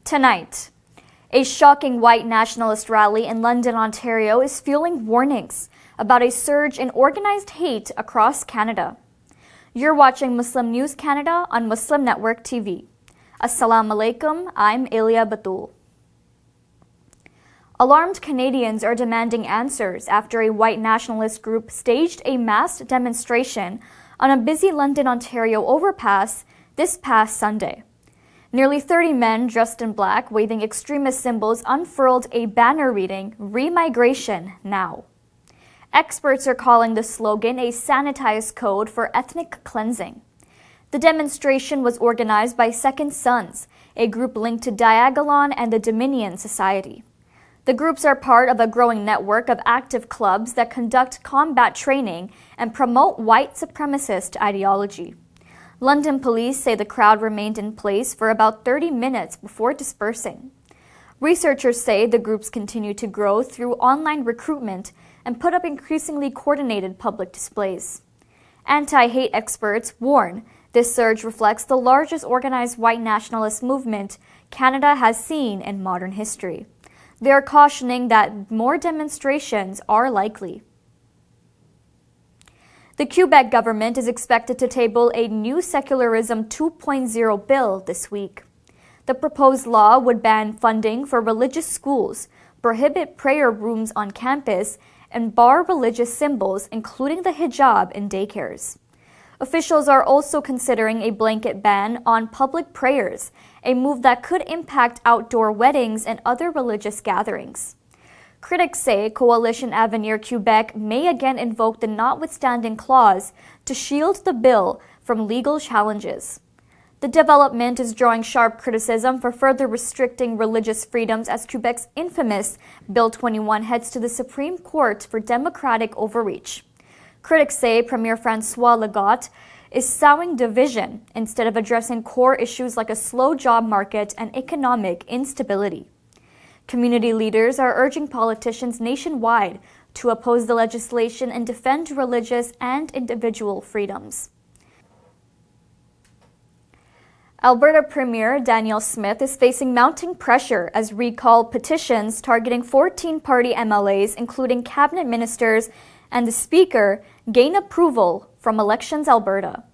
Tonight, a shocking white nationalist rally in London, Ontario is fueling warnings about a surge in organized hate across Canada. You're watching Muslim News Canada on Muslim Network TV. Assalamu alaikum, I'm Elia Batul. Alarmed Canadians are demanding answers after a white nationalist group staged a massed demonstration on a busy London, Ontario overpass this past Sunday. Nearly 30 men dressed in black waving extremist symbols unfurled a banner reading, "Remigration now." Experts are calling the slogan a sanitized code for ethnic cleansing. The demonstration was organized by Second Sons, a group linked to Diagolon and the Dominion Society. The groups are part of a growing network of active clubs that conduct combat training and promote white supremacist ideology. London police say the crowd remained in place for about 30 minutes before dispersing. Researchers say the groups continue to grow through online recruitment and put up increasingly coordinated public displays. Anti-hate experts warn this surge reflects the largest organized white nationalist movement Canada has seen in modern history. They are cautioning that more demonstrations are likely. The Quebec government is expected to table a new Secularism 2.0 bill this week. The proposed law would ban funding for religious schools, prohibit prayer rooms on campus, and bar religious symbols, including the hijab, in daycares. Officials are also considering a blanket ban on public prayers, a move that could impact outdoor weddings and other religious gatherings. Critics say Coalition Avenir Quebec may again invoke the notwithstanding clause to shield the bill from legal challenges. The development is drawing sharp criticism for further restricting religious freedoms as Quebec's infamous Bill 21 heads to the Supreme Court for democratic overreach. Critics say Premier François Legault is sowing division instead of addressing core issues like a slow job market and economic instability. Community leaders are urging politicians nationwide to oppose the legislation and defend religious and individual freedoms. Alberta Premier Danielle Smith is facing mounting pressure as recall petitions targeting 14 party MLAs, including cabinet ministers and the Speaker, gain approval from Elections Alberta.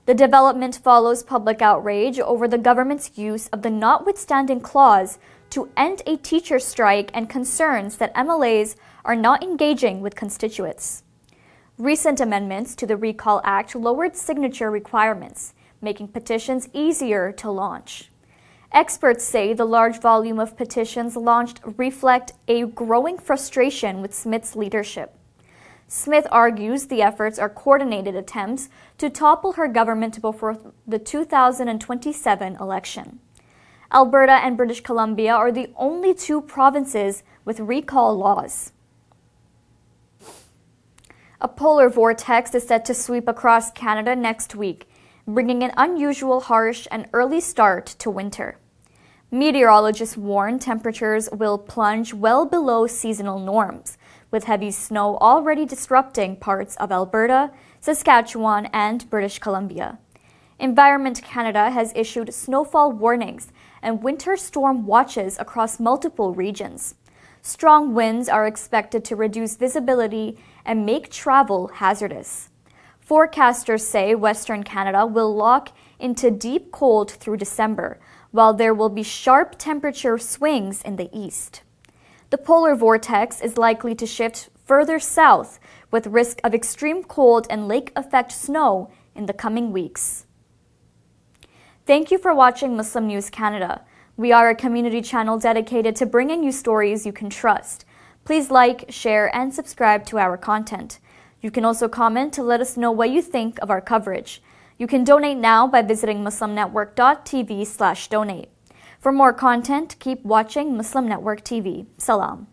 The development follows public outrage over the government's use of the notwithstanding clause to end a teacher strike and concerns that MLAs are not engaging with constituents. Recent amendments to the Recall Act lowered signature requirements, making petitions easier to launch. Experts say the large volume of petitions launched reflect a growing frustration with Smith's leadership. Smith argues the efforts are coordinated attempts to topple her government before the 2027 election. Alberta and British Columbia are the only two provinces with recall laws. A polar vortex is set to sweep across Canada next week, bringing an unusual, harsh, and early start to winter. Meteorologists warn temperatures will plunge well below seasonal norms, with heavy snow already disrupting parts of Alberta, Saskatchewan, and British Columbia. Environment Canada has issued snowfall warnings and winter storm watches across multiple regions. Strong winds are expected to reduce visibility and make travel hazardous. Forecasters say Western Canada will lock into deep cold through December, while there will be sharp temperature swings in the east. The polar vortex is likely to shift further south with risk of extreme cold and lake effect snow in the coming weeks. Thank you for watching Muslim News Canada. We are a community channel dedicated to bringing you stories you can trust. Please like, share, and subscribe to our content. You can also comment to let us know what you think of our coverage. You can donate now by visiting muslimnetwork.tv/donate. For more content, keep watching Muslim Network TV. Salam.